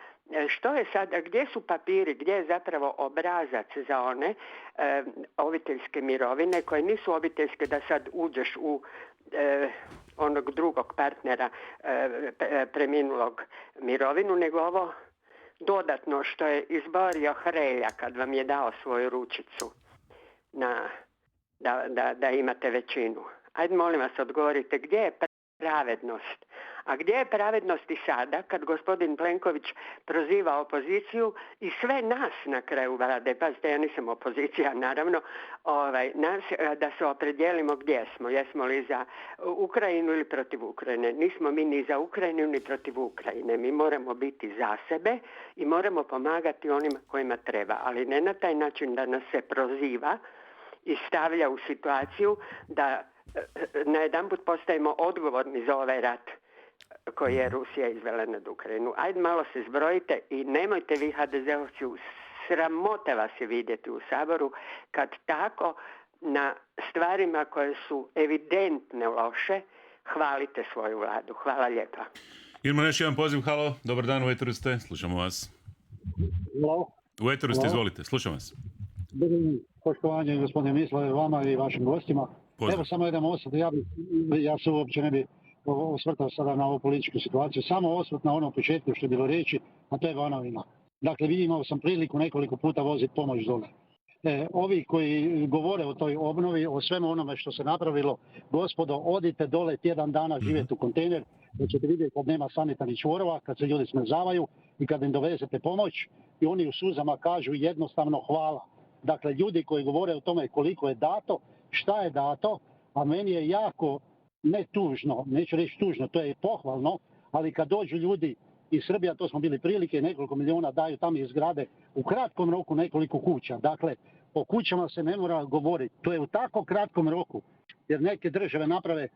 što je sad, gdje su papiri, gdje je zapravo obrazac za one obiteljske mirovine koje nisu obiteljske da sad uđeš u onog drugog partnera preminulog mirovinu, nego ovo dodatno što je izborio Hrelja kad vam je dao svoju ručicu da imate većinu. Ajde, molim vas, odgovorite, gdje je pravednost? A gdje je pravednost i sada kad gospodin Plenković proziva opoziciju i sve nas na kraju vlade, pazite, ja nisam opozicija naravno, nas da se opredijelimo gdje smo, jesmo li za Ukrajinu ili protiv Ukrajine. Nismo mi ni za Ukrajinu ni protiv Ukrajine, mi moramo biti za sebe i moramo pomagati onima kojima treba, ali ne na taj način da nas se proziva i stavlja u situaciju da najedanput postajemo odgovorni za ovaj rat koji je Rusija izvela nad Ukrajinu. Ajde malo se zbrojite i nemojte vi HDZ-ovci, sramota vas je vidjeti u Saboru kad tako na stvarima koje su evidentne loše hvalite svoju vladu. Hvala lijepa. Imamo još jedan poziv, halo, dobar dan, u eteru ste, slušamo vas. Halo. U eteru ste, izvolite, slušam vas. Poštovanje gospodine Mislave, vama i vašim gostima. Pozdrav. Evo samo jedan osvrt, ja se uopće ne bi osvrtao sada na ovu političku situaciju, samo osvrt na ono početku što je bilo reći, a to je Banovina. Dakle, imao sam priliku nekoliko puta voziti pomoć dole. Ovi koji govore o toj obnovi, o svemu onome što se napravilo, gospodo, odite dole tjedan dana živjeti u kontejner, da ćete vidjeti kad nema sanitarnih čvorova, kad se ljudi smrzavaju i kad im dovezete pomoć i oni u suzama kažu jednostavno hvala. Dakle, ljudi koji govore o tome koliko je dato, šta je dato, a meni je jako ne tužno, neću reći tužno, to je pohvalno, ali kad dođu ljudi iz Srbije, to smo bili prilike, nekoliko milijuna daju tamo iz zgrade u kratkom roku nekoliko kuća. Dakle, o kućama se ne mora govoriti. To je u tako kratkom roku, jer neke države naprave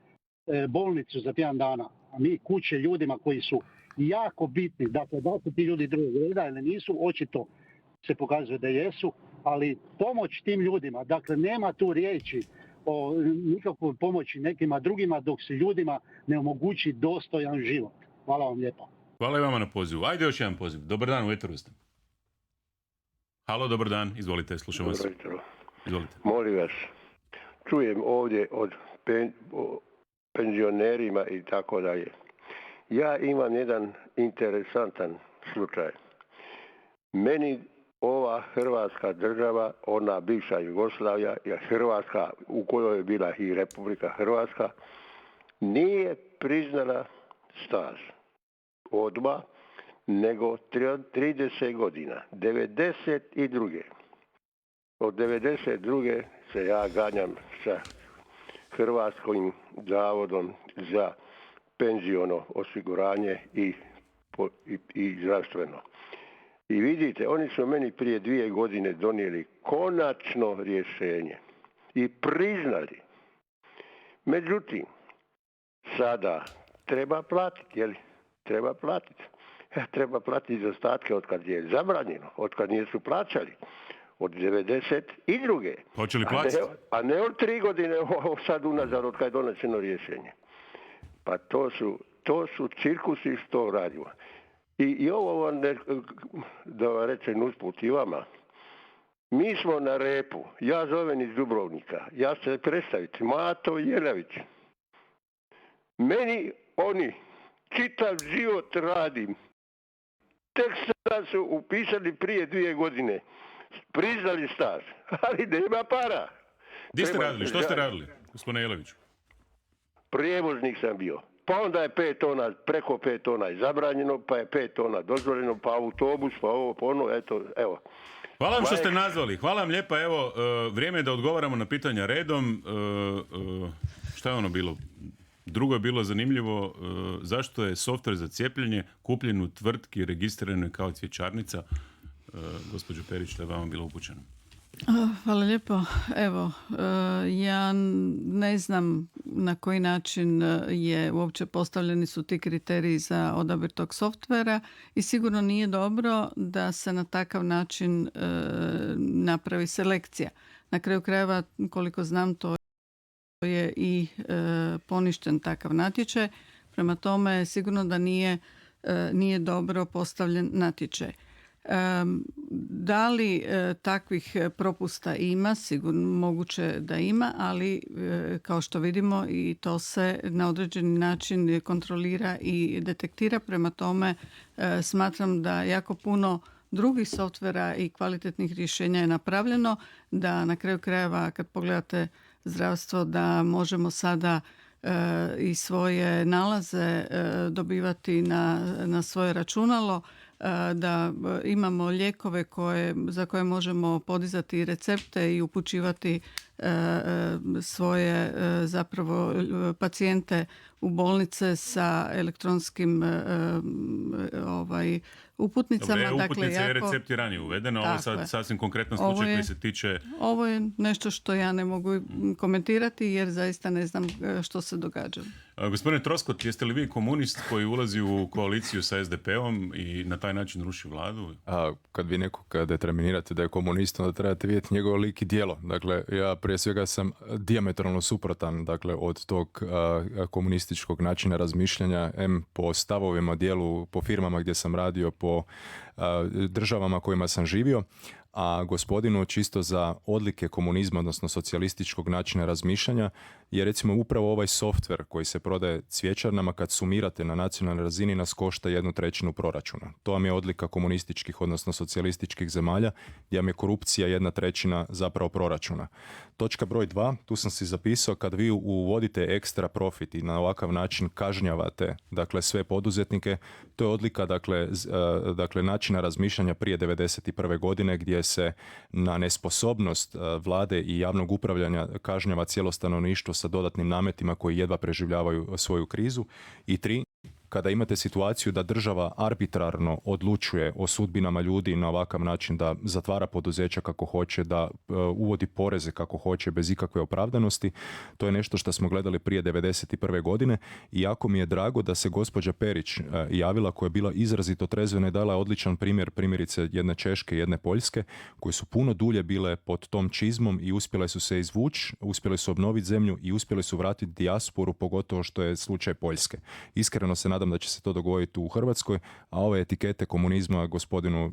bolnicu za tjedan dana, a mi kuće ljudima koji su jako bitni, dakle, da su ti ljudi drugog reda ili nisu, očito se pokazuje da jesu, ali pomoć tim ljudima, dakle, nema tu riječi o nikakvoj pomoći nekima drugima dok se ljudima ne omogući dostojan život. Hvala vam lijepo. Hvala i vama na pozivu. Ajde još jedan poziv. Dobar dan, u eteru ste. Halo, dobar dan, izvolite, slušam vas. Izvolite. Molim vas, čujem ovdje od penzionerima i tako dalje. Ja imam jedan interesantan slučaj. Meni ova Hrvatska država, ona bivša Jugoslavija, je Hrvatska u kojoj je bila i Republika Hrvatska, nije priznala staž odmah, nego 30 godina, 92. Od 92. se ja ganjam sa Hrvatskim zavodom za penziono osiguranje i zdravstveno. I vidite, oni su meni prije 2 godine donijeli konačno rješenje i priznali. Međutim, sada treba platiti, jeli? Treba platiti. Treba platiti za ostatke od kad je zabranjeno, od kad nisu plaćali. Od 92. Hoće li platiti? A ne od 3 godine sad unazad od kad je doneseno rješenje. Pa to su cirkusi što radimo. I ovo vam da vam rečem usput i vama. Mi smo na repu. Ja zovem iz Dubrovnika. Ja se predstaviti. Mato Jelavić. Meni oni čitav život radim. Tek sad su upisali prije 2 godine. Priznali staž. Ali nema para. Gdje ste radili? Što ste radili, gospodine Jelaviću? Prijevoznik sam bio. Pa onda je 5 tona, preko 5 tona je zabranjeno, pa je 5 tona dozvoljeno, pa autobus, pa ovo, pa ono, evo. Hvala vam što ste nazvali. Hvala vam lijepa. Evo, vrijeme je da odgovaramo na pitanja redom. Šta je ono bilo? Drugo je bilo zanimljivo. Zašto je softver za cijepljenje kupljen u tvrtki registriranoj kao cvjećarnica? Gospođo Perić, što je vama bilo upućeno? Hvala lijepo. Evo, ja ne znam na koji način je uopće postavljeni su ti kriteriji za odabir tog softvera i sigurno nije dobro da se na takav način napravi selekcija. Na kraju krajeva, koliko znam, to je i poništen takav natječaj. Prema tome, sigurno da nije dobro postavljen natječaj. Da li takvih propusta ima? Sigurno moguće da ima, ali kao što vidimo i to se na određeni način kontrolira i detektira. Prema tome smatram da jako puno drugih softvera i kvalitetnih rješenja je napravljeno, da na kraju krajeva kad pogledate zdravstvo da možemo sada i svoje nalaze dobivati na svoje računalo, da imamo lijekove za koje možemo podizati recepte i upućivati svoje zapravo pacijente u bolnice sa elektronskim uputnicama. Dobre, uputnice i recept je ranije uvedeno, ovo je sad sasvim konkretan slučaj koji se tiče... Ovo je nešto što ja ne mogu komentirati jer zaista ne znam što se događa. Gospodine Troskot, jeste li vi komunist koji ulazi u koaliciju sa SDP-om i na taj način ruši vladu? Kad vi nekog determinirate da je komunist, onda trebate vidjeti njegov lik i djelo. Dakle, ja prije svega sam dijametralno suprotan, dakle, od tog komunističkog načina razmišljanja, po stavovima, djelu, po firmama gdje sam radio, po državama kojima sam živio, a gospodinu čisto za odlike komunizma, odnosno socijalističkog načina razmišljanja, je recimo upravo ovaj softver koji se prodaje cvjećarnama, kad sumirate na nacionalnoj razini, nas košta 1/3 proračuna. To vam je odlika komunističkih, odnosno socijalističkih zemalja, gdje vam je korupcija 1/3 zapravo proračuna. Točka broj 2, tu sam si zapisao, kad vi uvodite ekstra profit i na ovakav način kažnjavate, dakle, sve poduzetnike, to je odlika, dakle načina razmišljanja prije 1991. godine, gdje se na nesposobnost vlade i javnog upravljanja kažnjava cijelo stanovništvo sa dodatnim nametima koji jedva preživljavaju svoju krizu. I 3, kada imate situaciju da država arbitrarno odlučuje o sudbinama ljudi na ovakav način, da zatvara poduzeća kako hoće, da uvodi poreze kako hoće bez ikakve opravdanosti, to je nešto što smo gledali prije 1991. godine i jako mi je drago da se gospođa Perić javila, koja je bila izrazito trezvena i dala odličan primjer, primjerice jedne Češke i jedne Poljske, koje su puno dulje bile pod tom čizmom i uspjele su se izvući, uspjele su obnoviti zemlju i uspjele su vratiti dijasporu, pogotovo što je slučaj Poljske. Iskreno se nadam da će se to dogoditi u Hrvatskoj, a ove etikete komunizma gospodinu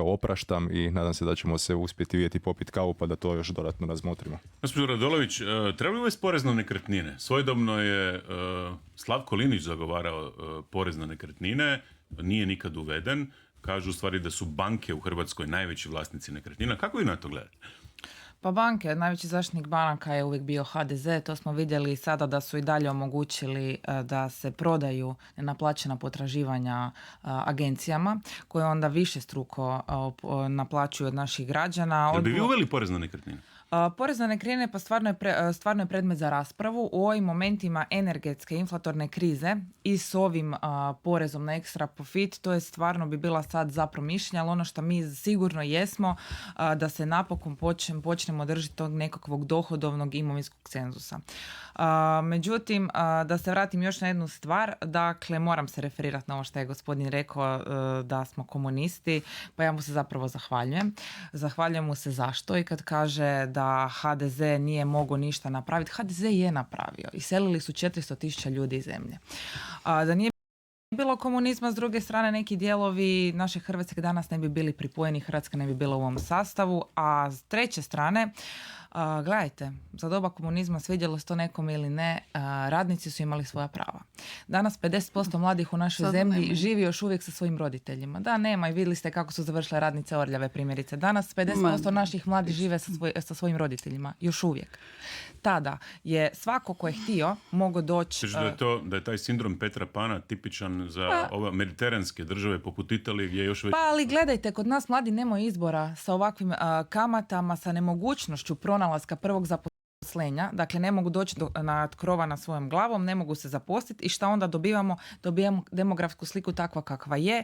opraštam i nadam se da ćemo se uspjeti vidjeti popit kavu pa da to još dodatno razmotrimo. Gospodin Radolović, treba li uvesti porez na nekretnine? Svojedobno je Slavko Linić zagovarao porez na nekretnine, nije nikad uveden. Kažu u stvari da su banke u Hrvatskoj najveći vlasnici nekretnina. Kako vi na to gledate? Pa banke, najveći zaštitnik banaka je uvijek bio HDZ, to smo vidjeli sada da su i dalje omogućili da se prodaju nenaplaćena potraživanja agencijama, koje onda više struko naplaćuju od naših građana. Da bi vi uveli porez na nekretnine? Porez na nekretnine pa stvarno je predmet za raspravu. U ovim momentima energetske inflatorne krize i s ovim porezom na ekstra profit, to je stvarno bi bila sad za promišljanje, ali ono što mi sigurno jesmo, da se napokon počnemo držati tog nekakvog dohodovnog imovinskog cenzusa. Međutim, da se vratim još na jednu stvar, dakle moram se referirati na ovo što je gospodin rekao da smo komunisti, pa ja mu se zapravo zahvaljujem. Zahvaljujem mu se zašto i kad kaže da HDZ nije mogao ništa napraviti. HDZ je napravio. Iselili su 400.000 ljudi iz zemlje. Da nije bilo komunizma, s druge strane neki dijelovi naše Hrvatske danas ne bi bili pripojeni, Hrvatska ne bi bila u ovom sastavu, a s treće strane, gledajte, za doba komunizma, svidjelo se to nekom ili ne, radnici su imali svoja prava. Danas 50% mladih u našoj zemlji živi još uvijek sa svojim roditeljima. Da, nema, i vidjeli ste kako su završile radnice Orljave primjerice. Danas 50% naših mladih žive sa svojim roditeljima, još uvijek. Tada je svako ko je htio mogao doći... Da je taj sindrom Petra Pana tipičan za ove mediteranske države poput Italije gdje je još već... Pa ali gledajte, kod nas mladi nemaju izbora sa ovakvim kamatama, sa nemogućnošću pronalaska prvog zaposlenja. Dakle, ne mogu doći nad krova na svojom glavom, ne mogu se zaposliti i šta onda dobivamo? Dobijamo demografsku sliku takva kakva je.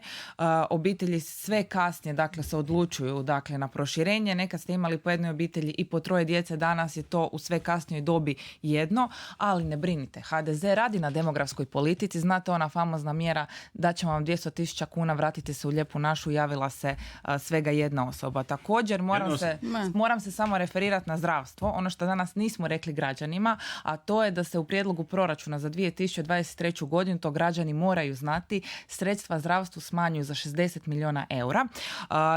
Obitelji sve kasnije, dakle, se odlučuju, dakle, na proširenje. Nekad ste imali po jednoj obitelji i po 3 djece, danas je to u sve kasnijoj dobi jedno, ali ne brinite. HDZ radi na demografskoj politici, znate ona famozna mjera da ćemo vam 200.000 kuna, vratite se u lijepu našu, javila se svega jedna osoba. Također moram se samo referirati na zdravstvo, ono što danas nismo rekli građanima, a to je da se u prijedlogu proračuna za 2023. godinu, to građani moraju znati, sredstva zdravstvu smanjuju za 60 milijuna eura.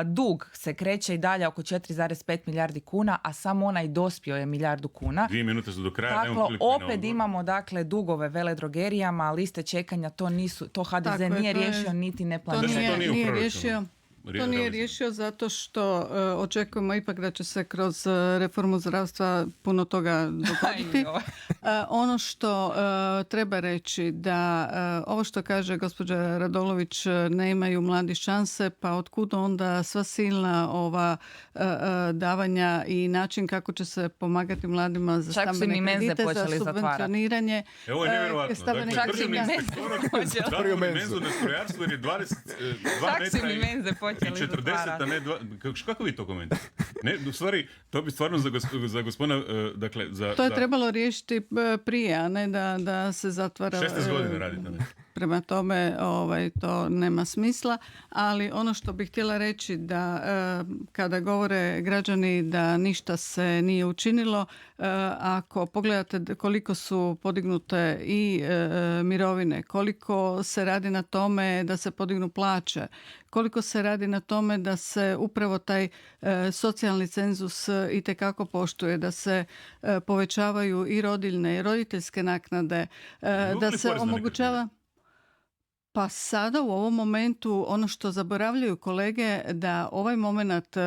Dug se kreće i dalje oko 4,5 milijardi kuna, a samo onaj dospio je milijardu kuna. 2 minute su do kraja. Dakle, opet imamo dakle dugove veledrogerijama, liste čekanja, to HDZ nije riješio, niti ne planira. To nije riješio zato što očekujemo ipak da će se kroz reformu zdravstva puno toga dogoditi. Ono što treba reći da ovo što kaže gospođa Radolović, ne imaju mladi šanse, pa otkud onda sva silna ova davanja i način kako će se pomagati mladima za stambene kredite, za subvencioniranje. Ovo je nevjerovatno. Dakle, državni inspektorat zatvorio menzu na strojarstvu jer je 22 metra i 40, a ne 2... Kako vi to komentirate? Ne, u stvari, to bi stvarno za gospodina... Dakle, to je trebalo riješiti prije, a ne da se zatvara... 16 godina radite. Prema tome to nema smisla, ali ono što bih htjela reći da kada govore građani da ništa se nije učinilo, ako pogledate koliko su podignute i mirovine, koliko se radi na tome da se podignu plaće, koliko se radi na tome da se upravo taj socijalni cenzus itekako poštuje, da se povećavaju i rodiljne i roditeljske naknade, da se omogućava... Pa sada u ovom momentu ono što zaboravljaju kolege da ovaj moment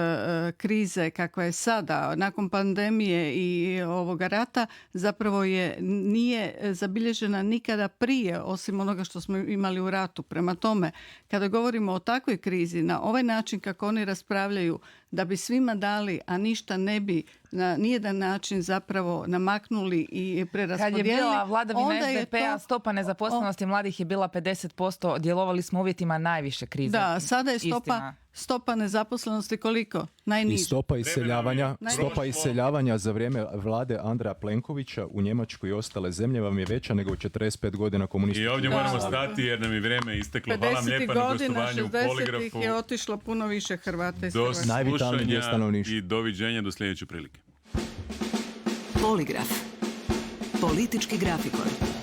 krize kakva je sada nakon pandemije i ovoga rata zapravo nije zabilježena nikada prije osim onoga što smo imali u ratu. Prema tome, kada govorimo o takvoj krizi na ovaj način kako oni raspravljaju da bi svima dali, a ništa ne bi na nijedan način zapravo namaknuli i preraspodijelili. Kad je bila vladavina SDP-a, stopa nezaposlenosti mladih je bila 50%, djelovali smo u uvjetima najviše krize. Da, sada je stopa nezaposlenosti koliko? Najniža. I stopa iseljavanja za vrijeme vlade Andreja Plenkovića u Njemačkoj i ostale zemlje vam je veća nego u 45 godina komunističke. I ovdje moramo stati jer nam je vrijeme isteklo. Hvala vam lijepa na gostovanju u Poligrafu. 50 je otišlo puno više Hrvata iz Hrvatske. Do slušanja i doviđenja do sljedeće prilike. Poligraf. Politički grafikon.